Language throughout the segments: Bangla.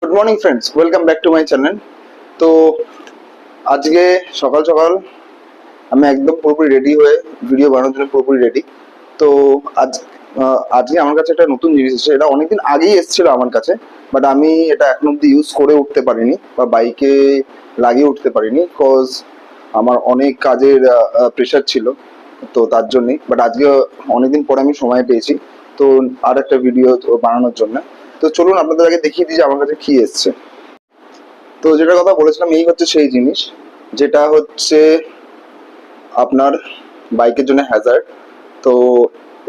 Good morning friends, welcome back to my channel. তো আজকে সকাল সকাল আমি একদম পুরোপুরি রেডি হয়ে ভিডিও বানানোর জন্য পুরোপুরি রেডি। তো আজ আজকে আমার কাছে একটা নতুন জিনিস এসেছে। এটা অনেকদিন আগেই এসেছিল আমার কাছে, বাট আমি এটা এখন অব্দি ইউজ করে উঠতে পারিনি বা বাইকে লাগিয়ে উঠতে পারিনি, বিকজ আমার অনেক কাজের প্রেশার ছিল। তো তার জন্যই, বাট আজকে অনেকদিন পরে আমি সময় পেয়েছি তো আর একটা ভিডিও বানানোর জন্য। তো চলুন আপনাদের আগে দেখিয়ে দিই যে আমার কাছে কি এসছে। তো যেটা কথা বলেছিলাম, এই হচ্ছে সেই জিনিস যেটা হচ্ছে আপনার বাইকের জন্য হ্যাজার্ড। তো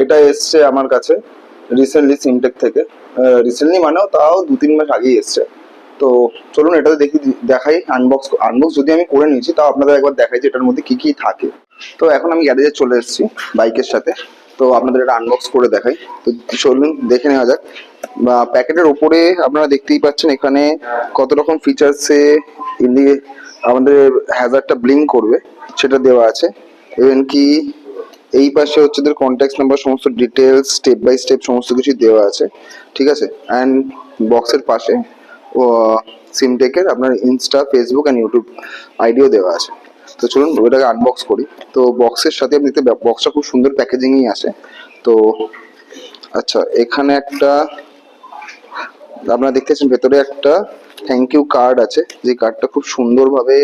এটা এসছে আমার কাছে রিসেন্টলি সিমটেক থেকে। রিসেন্টলি মানেও তাও 2-3 মাস আগেই এসছে। তো চলুন এটা দেখি, দেখাই আনবক্স যদি আমি করে নিয়েছি তাও আপনাদের একবার দেখাই যে এটার মধ্যে কি কি থাকে। তো এখন আমি গ্যারেজে চলে এসেছি বাইকের সাথে। তো আপনাদের এটা আনবক্স করে দেখাই। তো চলুন দেখে নেওয়া যাক। বা প্যাকেটের ওপরে আপনারা দেখতেই পাচ্ছেন এখানে কত রকম ফিচার্সে ইন্ডিয়ে আমাদের হ্যাজারটা ব্লিঙ্ক করবে সেটা দেওয়া আছে। ইভেন কি এই পাশে হচ্ছে ওদের কন্ট্যাক্ট নাম্বার, সমস্ত ডিটেলস স্টেপ বাই স্টেপ সমস্ত কিছু দেওয়া আছে, ঠিক আছে। অ্যান্ড বক্সের পাশে ও সিমটেকের আপনার ইনস্টা, ফেসবুক অ্যান্ড ইউটিউব আইডিও দেওয়া আছে। তো চলুন ওটাকে আনবক্স করি। তো বক্সের সাথে আপনি দেখতে বক্সটা খুব সুন্দর প্যাকেজিংই আছে। তো আচ্ছা, এখানে একটা আপনারা দেখতেছেন ভেতরে একটা থ্যাংক ইউ কার্ড আছে, যে কার্ডটা খুব সুন্দরভাবে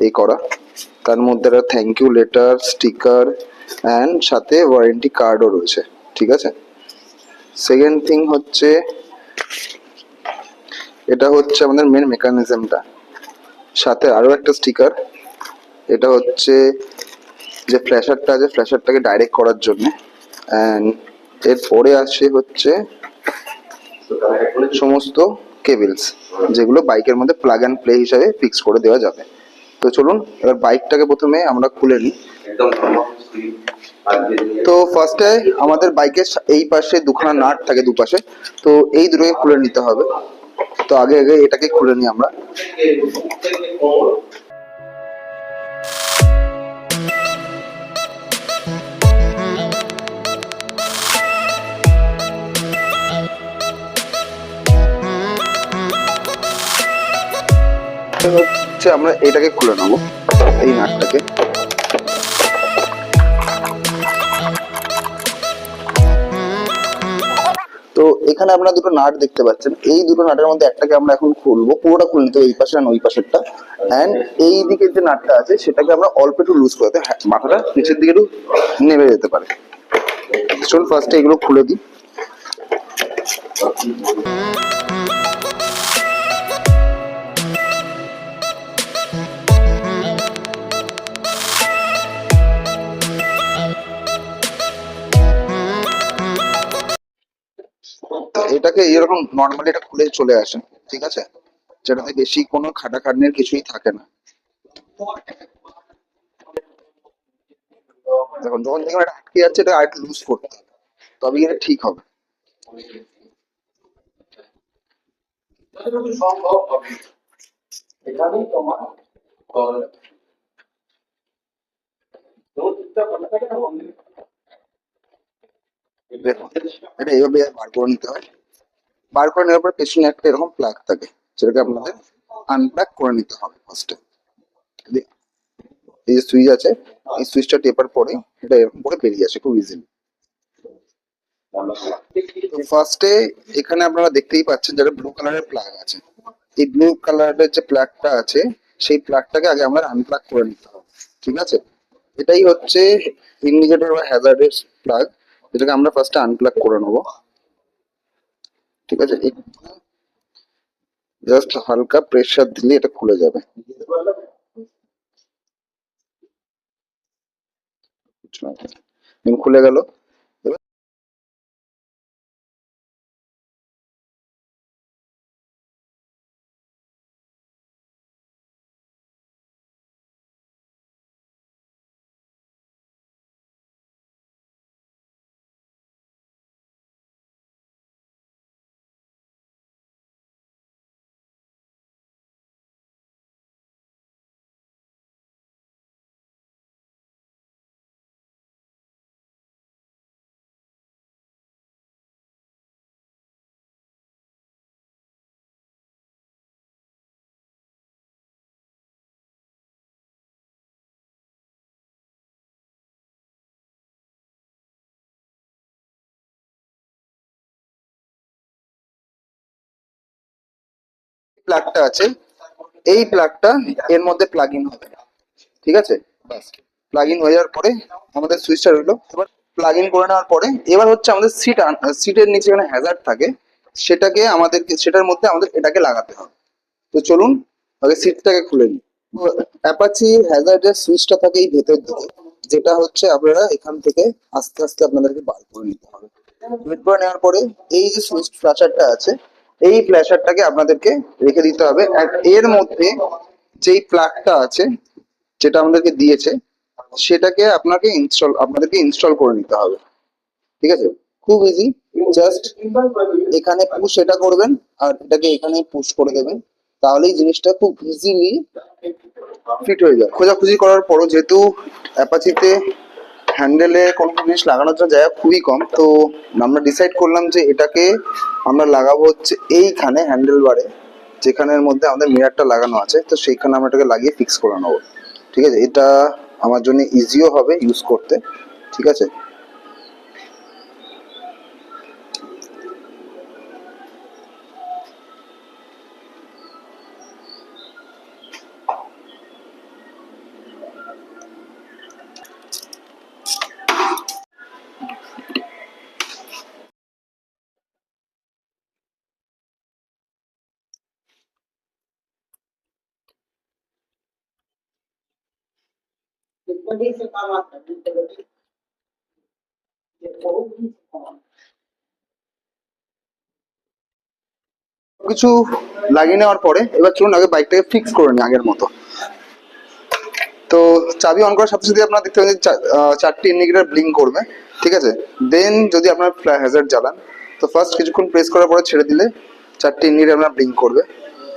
এই করা। তার মধ্যে একটা thank you letter, sticker and সাথে ওয়ারেন্টি কার্ডও রয়েছে, ঠিক আছে। সেকেন্ড থিং হচ্ছে, এটা হচ্ছে আমাদের মেন মেকানিজমটা, সাথে আরো একটা স্টিকার। এটা হচ্ছে যে ফ্ল্যাশারটা আছে, ফ্ল্যাশারটাকে ডাইরেক্ট করার জন্য। অ্যান্ড এরপরে আসে হচ্ছে সমস্ত কেবলস, যেগুলো বাইকের মধ্যে প্লাগ অ্যান্ড প্লে হিসাবে ফিক্স করে দেওয়া যাবে। তো চলুন এবার বাইকটাকে প্রথমে আমরা খুলে নিই। তো ফার্স্টে আমাদের বাইকের এই পাশে দুখানা নাট থাকে দুপাশে, তো এই দুটোকে খুলে নিতে হবে। তো আগে আগে এটাকে খুলে নিই আমরা। হচ্ছে আমরা এটাকে খুলে নেবো, এই নাটটাকে। তো এখানে আপনারা দুটো নাট দেখতে পাচ্ছেন, এই দুটো নাটের মধ্যে একটাকে আমরা এখন খুলবো, পুরোটা খুলে নিতে হবে, এই পাশে আর ওই পাশেরটা। অ্যান্ড এই দিকের যে নাটটা আছে সেটাকে আমরা অল্প একটু লুজ করতে, মাথাটা নিচের দিকে একটু নেমে যেতে পারে। চলুন ফার্স্টে এগুলো খুলে দিই। এটাকে এরকম নর্মালি এটা খুলে চলে আসে, ঠিক আছে, যেটাতে বেশি কোনো খাটাখাটনির কিছুই থাকে না। দেখুন যখন দেখবেন এটা আটকে যাচ্ছে, এটা আরেকটু লুজ করতে হবে, তবে এটা ঠিক হবে। দেখুন এটা এইভাবে বার করে নিতে হয়। বার করে নেওয়ার পর পেছনে একটা এরকম প্লাগ থাকে, যেটাকে আপনাদের আনপ্লাগ করে নিতে হবে ফার্স্টে। এই যে সুইচ আছে, এই সুইচটা টেপার পরে এটা এরকম করে বেরিয়ে আসে খুব ইজিলি। তো ফার্স্টে এখানে আপনারা দেখতেই পাচ্ছেন যেটা ব্লু কালারের প্লাগ আছে। এই ব্লু কালারের যে প্লাগটা আছে সেই প্লাগটাকে আগে আমরা আনপ্লাগ করে নিতে হবে, ঠিক আছে। এটাই হচ্ছে ইন্ডিকেটর বা হ্যাজার্ডের প্লাগ, যেটাকে আমরা ফার্স্টে আনপ্লাগ করে নেবো, ঠিক আছে। জাস্ট হালকা প্রেসার দিলে এটা খুলে যাবে। খুলে গেল। প্লাগটা আছে, এই প্লাগটা এর মধ্যে প্লাগ ইন হবে, ঠিক আছে? ব্যাস, প্লাগ ইন হয়ে যাওয়ার পরে আমাদের সুইচটা রইলো। এবার প্লাগ ইন করে নেওয়ার পরে এবার হচ্ছে আমাদের সিটের নিচে যেখানে হ্যাজার্ড থাকে সেটার মধ্যে আমাদের এটাকে লাগাতে হবে। তো চলুন আগে সিটটাকে খুলে নিই। অ্যাপাচি হ্যাজার্ডের সুইচটা থাকে এই ভেতর দিকে, যেটা হচ্ছে আপনারা এখান থেকে আস্তে আস্তে আপনাদেরকে বার করে নিতে হবে। বের করে নেওয়ার পরে এই যে সুইচ ফ্ল্যাশারটা আছে, এই ফ্ল্যাশারটাকে আপনাদেরকে রেখে দিতে হবে। আর এর মধ্যে যেই প্লাগটা আছে যেটা আমাদেরকে দিয়েছে সেটাকে আপনাদেরকে ইনস্টল করে নিতে হবে, ঠিক আছে? খুব ইজি, জাস্ট এখানে পুশ এটা করবেন আর এটাকে এখানে পুশ করে দেবেন, তাহলেই জিনিসটা খুব ইজিলি ফিট হয়ে যায়। খোঁজাখুঁজি করার পরও যেহেতু অ্যাপাচিতে হ্যান্ডেলে কোনো জিনিস লাগানোর জন্য জায়গা খুবই কম, তো আমরা ডিসাইড করলাম যে এটাকে আমরা লাগাবো হচ্ছে এইখানে হ্যান্ডেল বারে, যেখানের মধ্যে আমাদের মিরারটা লাগানো আছে, তো সেইখানে আমরা এটাকে লাগিয়ে ফিক্স করে নেবো, ঠিক আছে? এটা আমার জন্য ইজিও হবে ইউজ করতে, ঠিক আছে? কিছু লাগিয়ে নেওয়ার পরে এবার চলুন আগে বাইকটাকে ফিক্স করে নিই আগের মতো। তো চাবি অন করার সাথে সাথে আপনারা দেখতে পাবেন যে চারটি ইন্ডিকেটর ব্লিঙ্ক করবে, ঠিক আছে? দেন যদি আপনার হ্যাজার্ড জ্বালান, তো ফার্স্ট কিছুক্ষণ প্রেস করার পরে ছেড়ে দিলে চারটি ইন্ডিকেটর আপনার ব্লিঙ্ক করবে।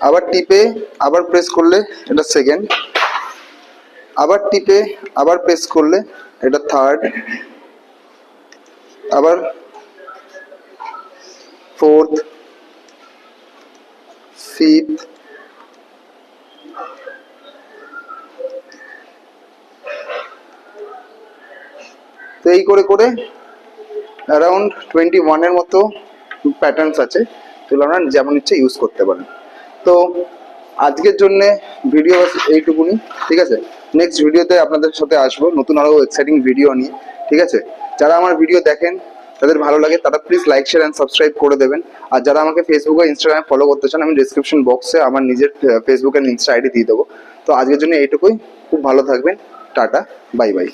আবার টিপে আবার প্রেস করলে এটা সেকেন্ড, আবার টিপে আবার প্রেস করলে এটা থার্ড, আবার ফোর্থ, ফিফথ, তো এই করে করে অ্যারাউন্ড 21 মতো প্যাটার্নস আছে, যেগুলো আপনারা যেমন ইচ্ছে ইউজ করতে পারেন। তো আজকের জন্য ভিডিও এইটুকুনি, ঠিক আছে? নেক্সট ভিডিওতে আপনাদের সাথে আসবো নতুন আরো এক্সাইটিং ভিডিও নিয়ে, ঠিক আছে? যারা আমার ভিডিও দেখেন তাদের ভালো লাগে তারা please like share and subscribe করে দেবেন। আর যারা আমাকে ফেসবুক আর ইনস্টাগ্রামে ফলো করতে চান, আমি ডিসক্রিপশন বক্সে আমার নিজের ফেসবুক অ্যান্ড ইনস্টা আইডি দিয়ে দেবো। তো আজকের জন্য এইটুকুই, খুব ভালো থাকবেন, টাটা, বাই বাই।